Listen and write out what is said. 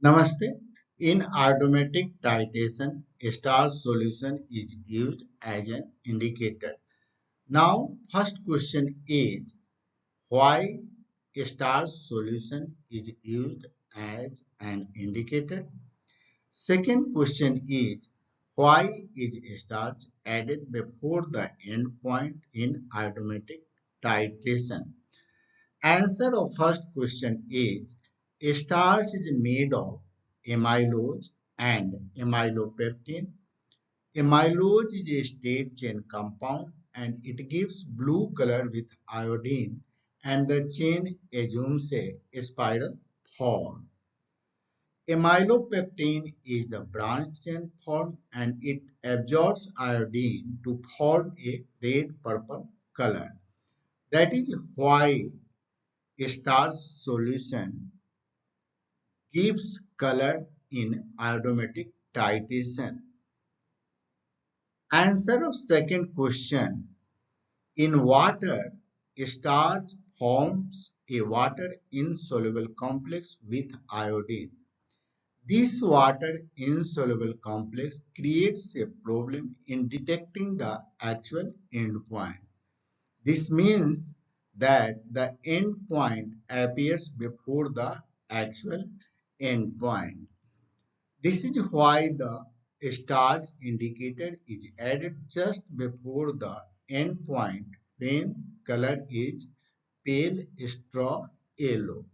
Namaste. In Iodometric titration, a Starch solution is used as an indicator. Now, first question is why a Starch solution is used as an indicator? Second question is why is a Starch added before the endpoint in Iodometric titration? Answer of first question is starch is made of amylose and amylopectin. Amylose is a straight chain compound and it gives blue color with iodine and the chain assumes a spiral form. Amylopectin is the branch chain form and it absorbs iodine to form a red-purple color. That is why a starch solution gives color in iodometric titration. Answer of second question. In water, starch forms a water insoluble complex with iodine. This water insoluble complex creates a problem in detecting the actual endpoint. This means that the endpoint appears before the actual endpoint. This is why the starch indicator is added just before the endpoint when color is pale straw yellow.